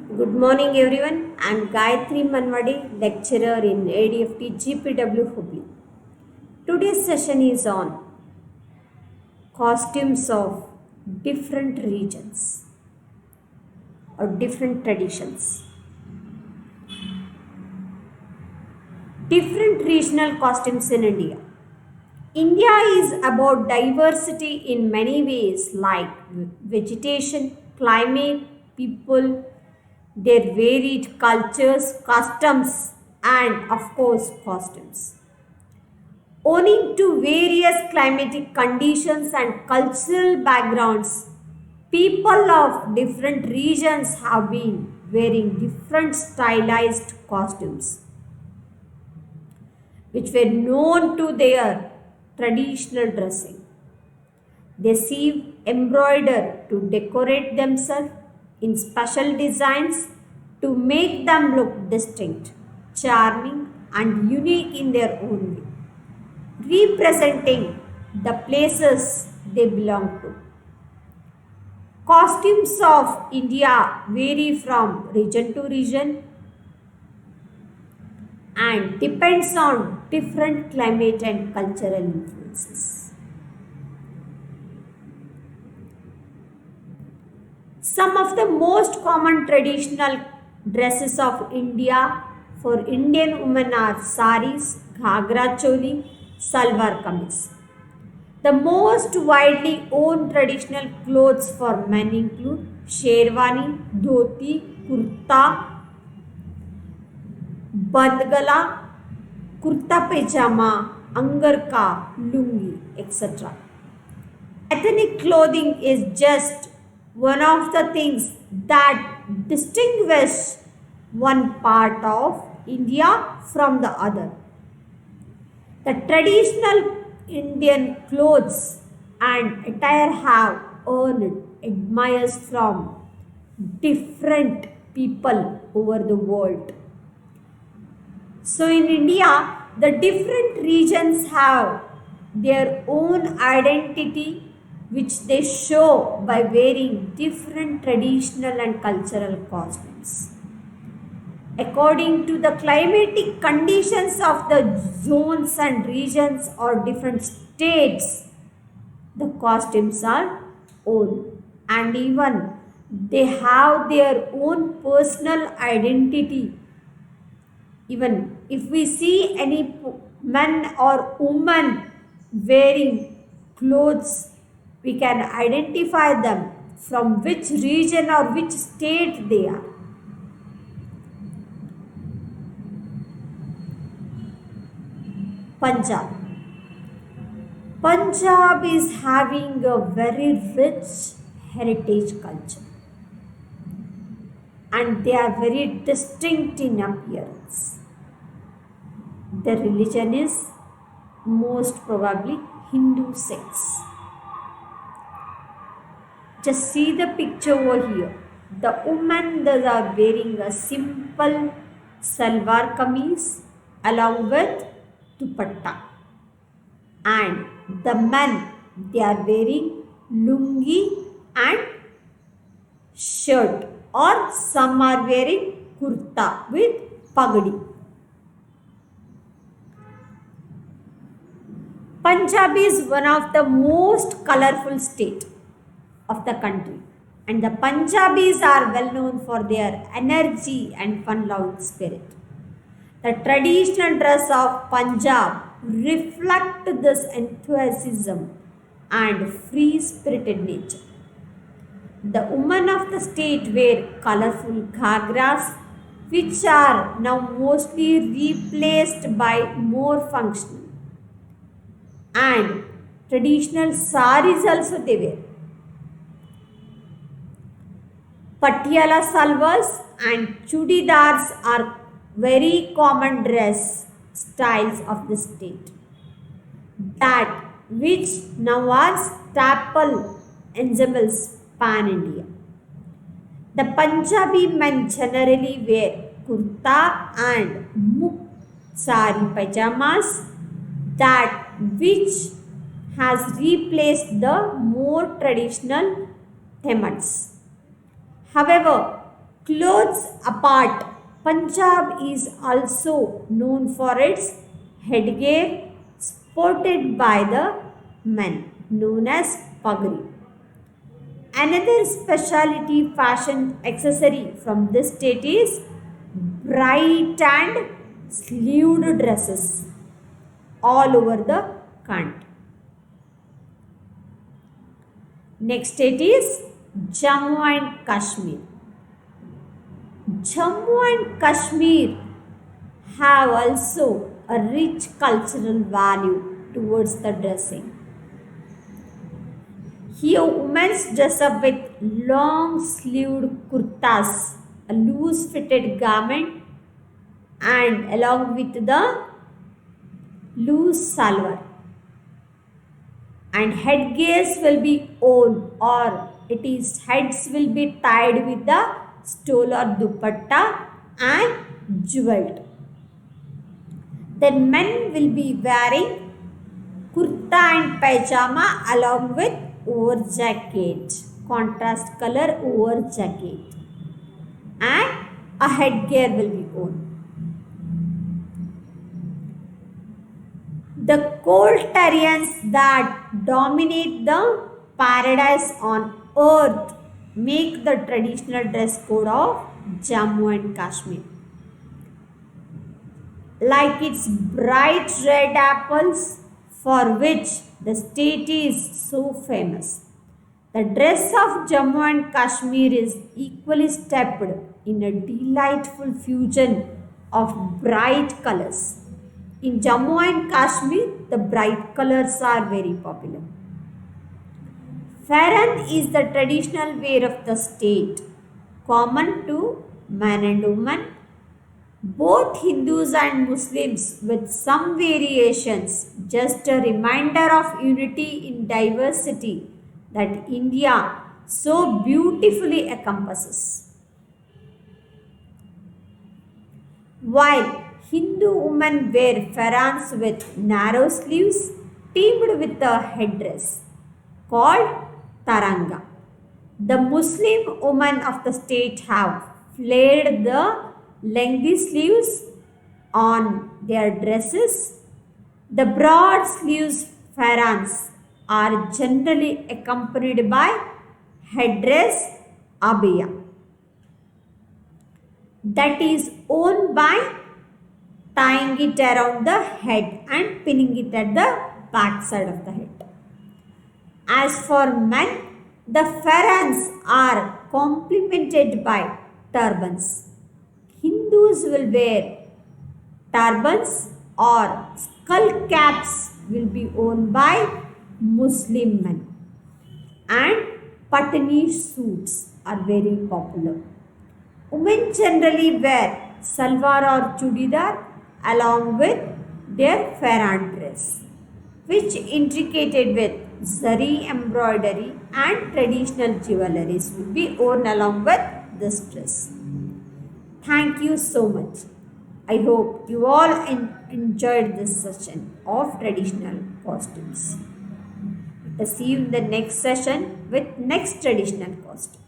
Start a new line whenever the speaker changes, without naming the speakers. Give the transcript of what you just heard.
Good morning everyone. I am Gayatri Manwadi, lecturer in ADFT GPW Hubli. Today's session is on costumes of different regions or different traditions. Different regional costumes in India. India is about diversity in many ways like vegetation, climate, people, their varied cultures, customs, and of course, costumes. Owing to various climatic conditions and cultural backgrounds, people of different regions have been wearing different stylized costumes, which were known to their traditional dressing. They see embroider to decorate themselves in special designs to make them look distinct, charming, and unique in their own way, representing the places they belong to. Costumes of India vary from region to region and depends on different climate and cultural influences. Some of the most common traditional dresses of India for Indian women are saris, ghagra choli, salwar kameez. The most widely owned traditional clothes for men include sherwani, dhoti, kurta, bandgala, kurta pajama, angarka, lungi, etc. Ethnic clothing is just one of the things that distinguish one part of India from the other. The traditional Indian clothes and attire have earned admirers from different people over the world. So in India, the different regions have their own identity which they show by wearing different traditional and cultural costumes. According to the climatic conditions of the zones and regions or different states, the costumes are own, and even they have their own personal identity. Even if we see any man or woman wearing clothes, we can identify them from which region or which state they are. Punjab. Punjab is having a very rich heritage culture and they are very distinct in appearance. The religion is most probably Hindu sects. Just see the picture over here. The women that are wearing a simple salwar kameez along with dupatta, and the men they are wearing lungi and shirt, or some are wearing kurta with pagdi. Punjab is one of the most colorful state of the country, and the Punjabis are well known for their energy and fun-loving spirit. The traditional dress of Punjab reflect this enthusiasm and free-spirited nature. The women of the state wear colorful ghagras, which are now mostly replaced by more functional and traditional saris also they wear. Patiala salwars and chudidars are very common dress styles of the state, that which now are staple ensembles pan India. The Punjabi men generally wear kurta and mukh sari pajamas, that which has replaced the more traditional themats. However, Clothes apart, Punjab is also known for its headgear sported by the men, known as pagri. Another specialty fashion accessory from this state is bright and sleeved dresses all over the country. Next state is Jammu and Kashmir. Jammu and Kashmir have also a rich cultural value towards the dressing. Here, women dress up with long sleeved kurtas, a loose fitted garment, and along with the loose salwar. And headgears will be worn, or it is heads will be tied with the stole or dupatta and jeweled. Then men will be wearing kurta and pajama along with over jacket, contrast color over jacket, and a headgear will be worn. The cold terrains that dominate the paradise on earth make the traditional dress code of Jammu and Kashmir. Like its bright red apples, for which the state is so famous. The dress of Jammu and Kashmir is equally stepped in a delightful fusion of bright colors. In Jammu and Kashmir, the bright colors are very popular. Farhan is the traditional wear of the state, common to men and women, both Hindus and Muslims with some variations, just a reminder of unity in diversity that India so beautifully encompasses. While Hindu women wear farans with narrow sleeves teamed with a headdress called taranga. The Muslim women of the state have flared the lengthy sleeves on their dresses. The broad sleeves farans are generally accompanied by headdress abaya that is worn by tying it around the head and pinning it at the back side of the head. As for men, the farans are complemented by turbans. Hindus will wear turbans or skull caps will be worn by Muslim men, and patani suits are very popular. Women generally wear salwar or chudidar along with their farran dress, which intricated with zari embroidery and traditional jewelries will be worn along with this dress. Thank you so much. I hope you all enjoyed this session of traditional costumes. Let us see you in the next session with next traditional costume.